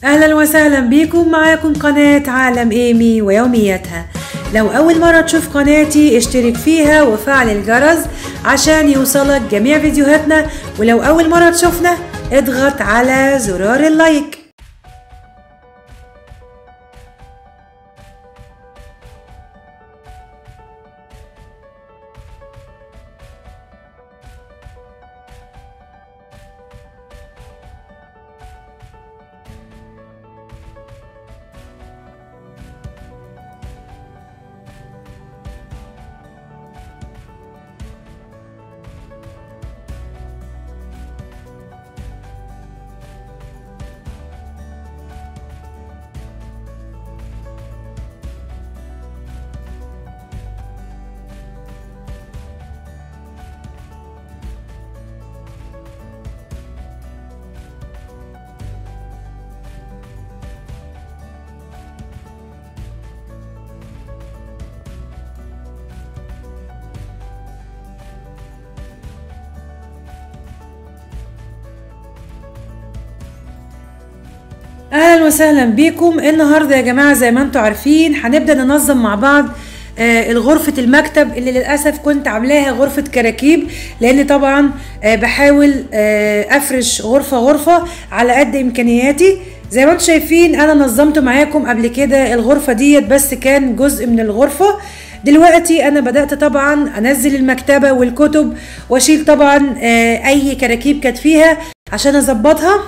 اهلا وسهلا بيكم. معاكم قناة عالم ايمي ويومياتها. لو اول مرة تشوف قناتي اشترك فيها وفعل الجرس عشان يوصلك جميع فيديوهاتنا، ولو اول مرة تشوفنا اضغط على زرار اللايك. اهلا وسهلا بيكم. النهارده يا جماعه زي ما انتم عارفين هنبدا ننظم مع بعض غرفه المكتب اللي للاسف كنت عاملاها غرفه كراكيب، لان طبعا بحاول افرش غرفه غرفه على قد امكانياتي. زي ما انتم شايفين انا نظمت معاكم قبل كده الغرفه ديت، بس كان جزء من الغرفه. دلوقتي انا بدات طبعا انزل المكتبه والكتب واشيل طبعا اي كراكيب كانت فيها عشان اظبطها.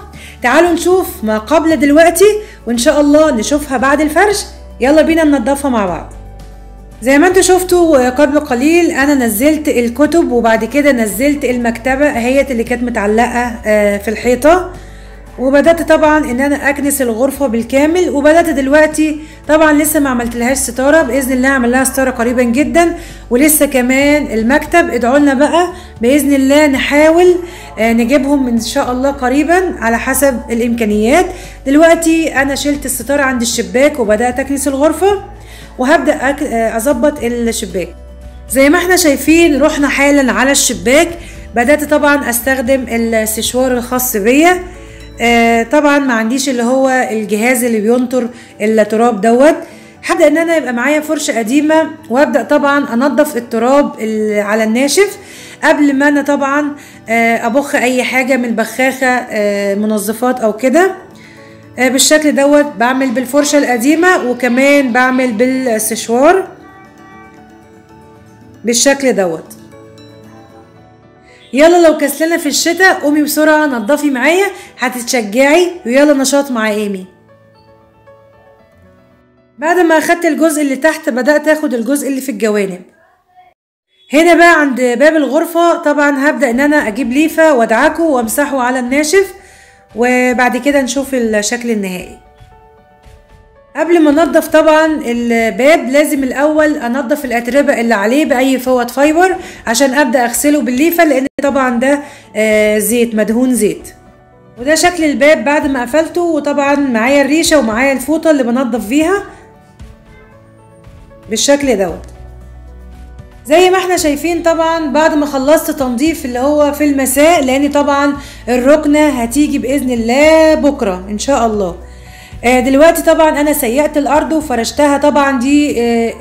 تعالوا نشوف ما قبل دلوقتي وان شاء الله نشوفها بعد الفرش. يلا بينا ننضفها مع بعض. زي ما انتوا شفتوا قبل قليل انا نزلت الكتب وبعد كده نزلت المكتبه اهيت اللي كانت متعلقه في الحيطه، وبدات طبعا ان انا اكنس الغرفه بالكامل. وبدات دلوقتي طبعا لسه ما عملتلهاش ستاره، باذن الله هعمل لها ستاره قريبا جدا. ولسه كمان المكتب ادعوا لنا بقى باذن الله نحاول نجيبهم ان شاء الله قريبا على حسب الامكانيات. دلوقتي انا شلت الستاره عند الشباك وبدات اكنس الغرفه وهبدا اظبط الشباك. زي ما احنا شايفين رحنا حالا على الشباك. بدات طبعا استخدم السشوار الخاص بيا. طبعا ما عنديش اللي هو الجهاز اللي بينطر التراب دوت. هبدا ان انا يبقى معايا فرشه قديمه وابدا طبعا انضف التراب على الناشف قبل ما انا طبعا ابخ اي حاجه من بخاخه منظفات او كده. بالشكل دوت بعمل بالفرشه القديمه وكمان بعمل بالسشوار بالشكل دوت. يلا لو كسلانه في الشتاء قومي بسرعه نضفي معايا هتتشجعي، ويلا نشاط مع ايمي. بعد ما اخدت الجزء اللي تحت بدات اخد الجزء اللي في الجوانب. هنا بقى عند باب الغرفه طبعا هبدا ان انا اجيب ليفه وادعكه وامسحه على الناشف، وبعد كده نشوف الشكل النهائي. قبل ما انضف طبعا الباب لازم الاول انضف الاتربه اللي عليه باي فوط فايبر عشان ابدا اغسله بالليفه، لان طبعا ده زيت مدهون زيت. وده شكل الباب بعد ما قفلته، وطبعا معايا الريشه ومعايا الفوطه اللي بنضف فيها بالشكل دوت. زي ما احنا شايفين طبعا بعد ما خلصت تنظيف اللي هو في المساء، لان طبعا الركنه هتيجي باذن الله بكره ان شاء الله. دلوقتي طبعا انا سيقت الارض وفرشتها. طبعا دي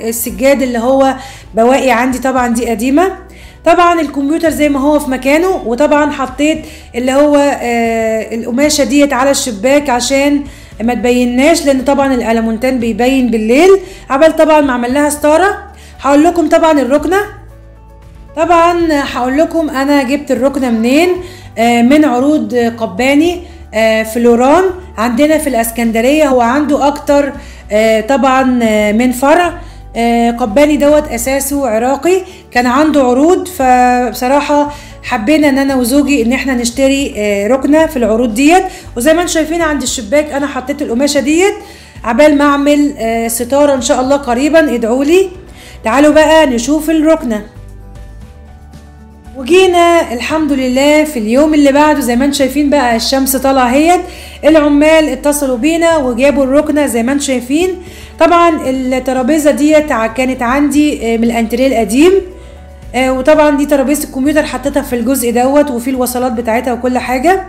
السجاد اللي هو بواقي عندي، طبعا دي قديمه. طبعا الكمبيوتر زي ما هو في مكانه، وطبعا حطيت اللي هو القماشه ديت على الشباك عشان ما تبيناش، لان طبعا الالمونتان بيبين بالليل. عبال طبعا ما اعمل لها ستاره. هقول لكم طبعا الركنه، طبعا هقول لكم انا جبت الركنه منين. من عروض قباني فلوران عندنا في الاسكندريه. هو عنده اكتر طبعا من فرع. قباني دوت اساسه عراقي، كان عنده عروض، فبصراحه حبينا ان انا وزوجي ان احنا نشتري ركنه في العروض ديت. وزي ما انتم شايفين عند الشباك انا حطيت القماشه ديت عبال ما اعمل ستاره ان شاء الله قريبا. ادعوا لي. تعالوا بقى نشوف الركنه. وجينا الحمد لله في اليوم اللي بعده. زي ما انتم شايفين بقى الشمس طالعه اهيت. العمال اتصلوا بينا وجابوا الركنه زي ما انتم شايفين. طبعا الترابيزه ديت كانت عندي من الانتريه القديم، وطبعا دي ترابيزه الكمبيوتر حطيتها في الجزء دوت وفي الوصلات بتاعتها وكل حاجه.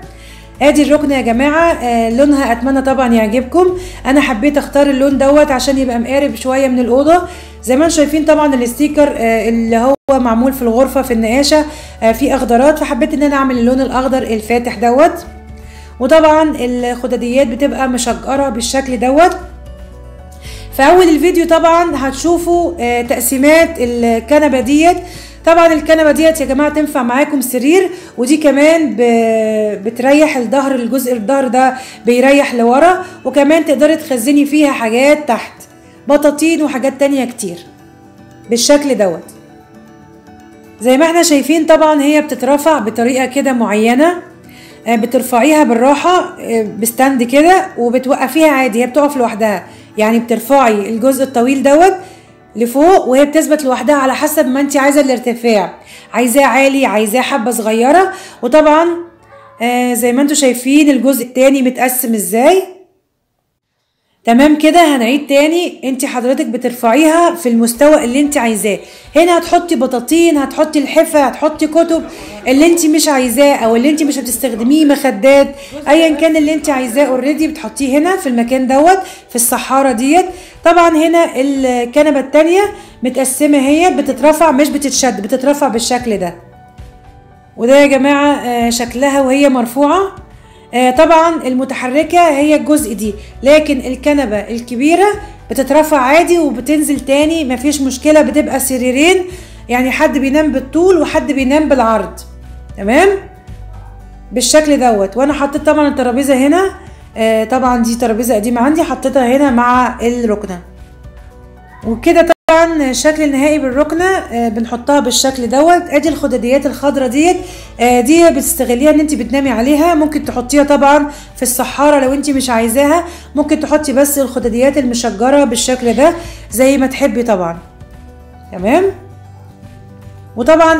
ادي الركنه يا جماعه. لونها اتمنى طبعا يعجبكم. انا حبيت اختار اللون دوت عشان يبقى مقارب شويه من الاوضه. زي ما انتم شايفين طبعا الستيكر اللي هو معمول في الغرفه في النقاشه فيه اخضرات، فحبيت ان انا اعمل اللون الاخضر الفاتح دوت. وطبعا الخداديات بتبقى مشجره بالشكل دوت. في اول الفيديو طبعا هتشوفوا تقسيمات الكنبه ديت. طبعا الكنبه ديت يا جماعه تنفع معاكم سرير، ودي كمان بتريح الظهر، الجزء الظهر ده بيريح لورا، وكمان تقدري تخزني فيها حاجات تحت، بطاطين وحاجات تانية كتير بالشكل دوت. زي ما احنا شايفين طبعا هي بتترفع بطريقه كده معينه، بترفعيها بالراحه بستاند كده وبتوقفيها عادي، هي بتقف لوحدها. يعني بترفعي الجزء الطويل دوت لفوق وهي بتثبت لوحدها على حسب ما انت عايزه الارتفاع، عايزاه عالي، عايزاه حبه صغيره. وطبعا زي ما انتم شايفين الجزء التاني متقسم ازاي. تمام كده. هنعيد تاني. انت حضرتك بترفعيها في المستوى اللي انت عايزاه. هنا هتحطي بطاطين، هتحطي الحفه، هتحطي كتب، اللي انت مش عايزاه او اللي انت مش هتستخدميه، مخدات، ايا كان اللي انت عايزاه اوريدي بتحطيه هنا في المكان دوت في الصحاره ديت. طبعا هنا الكنبه التانيه متقسمه، هي بتترفع مش بتتشد، بتترفع بالشكل ده. وده يا جماعه شكلها وهي مرفوعه. طبعا المتحركة هي الجزء دي، لكن الكنبة الكبيرة بتترفع عادي وبتنزل تاني مفيش مشكلة. بتبقى سريرين، يعني حد بينام بالطول وحد بينام بالعرض. تمام بالشكل دوت. وانا حطيت طبعا الترابيزة هنا، طبعا دي ترابيزة قديمة عندي حطيتها هنا مع الركنة. وكده طبعا الشكل النهائي بالركنه بنحطها بالشكل دوت. ادي الخداديات الخضراء ديت، دي بتستغليها ان انت بتنامي عليها. ممكن تحطيها طبعا في الصحاره لو انت مش عايزاها، ممكن تحطي بس الخداديات المشجره بالشكل ده زي ما تحبي طبعا. تمام. وطبعا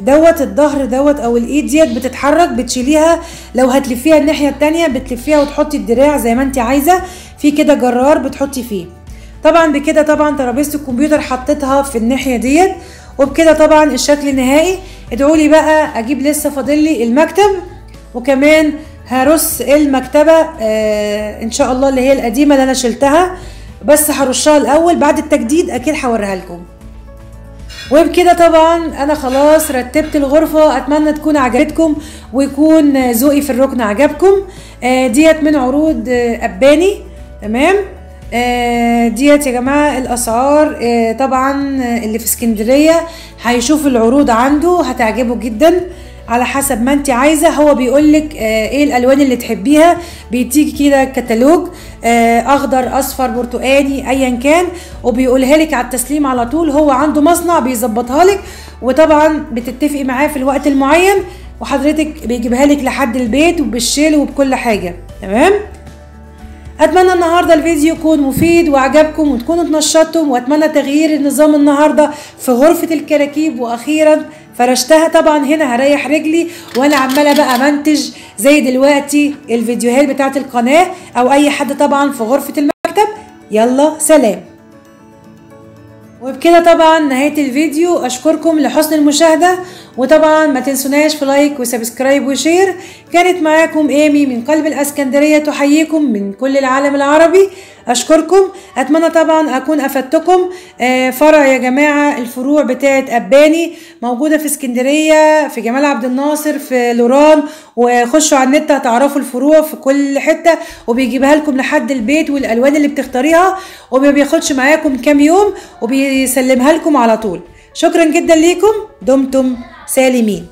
دوت الظهر دوت او الايد ديت بتتحرك، بتشيليها لو هتلفيها الناحيه التانيه بتلفيها وتحطي الدراع زي ما انت عايزه. في كده جرار بتحطي فيه. طبعا بكده طبعا ترابيزه الكمبيوتر حطيتها في الناحيه ديت. وبكده طبعا الشكل النهائي. ادعوا لي بقى اجيب لسه فاضل لي المكتب، وكمان هرص المكتبه ان شاء الله اللي هي القديمه اللي انا شلتها، بس هرشها الاول بعد التجديد اكيد هوريها لكم. وبكده طبعا انا خلاص رتبت الغرفه. اتمنى تكون عجبتكم ويكون ذوقي في الركن عجبكم. ديت من عروض اباني. تمام. ديت يا جماعه الاسعار طبعا اللي في اسكندريه هيشوف العروض عنده هتعجبه جدا على حسب ما انت عايزه. هو بيقولك ايه الالوان اللي تحبيها، بيديكي كده كتالوج اخضر اصفر برتقاني ايا كان، وبيقولها لك على التسليم على طول. هو عنده مصنع بيظبطها لك، وطبعا بتتفقي معاه في الوقت المعين وحضرتك بيجيبها لك لحد البيت وبالشيل وبكل حاجه. تمام. اتمنى النهارده الفيديو يكون مفيد وعجبكم وتكونوا اتنشطتم، واتمنى تغيير النظام النهارده في غرفه الكراكيب. واخيرا فرشتها. طبعا هنا هريح رجلي وانا عماله بقى منتج زي دلوقتي الفيديوهات بتاعت القناه او اي حد طبعا في غرفه المكتب. يلا سلام. وبكده طبعا نهايه الفيديو. اشكركم لحسن المشاهده، وطبعا ما تنسوناش في لايك وسبسكرايب وشير. كانت معاكم ايمي من قلب الاسكندريه تحييكم من كل العالم العربي. اشكركم. اتمنى طبعا اكون افدتكم. فرع يا جماعه الفروع بتاعت اباني موجوده في اسكندريه في جمال عبد الناصر في لوران، وخشوا على النت هتعرفوا الفروع في كل حته، وبيجيبها لكم لحد البيت والالوان اللي بتختاريها، وما بياخدش معاكم كام يوم وبيسلمها لكم على طول. شكرا جدا ليكم. دمتم سالمين.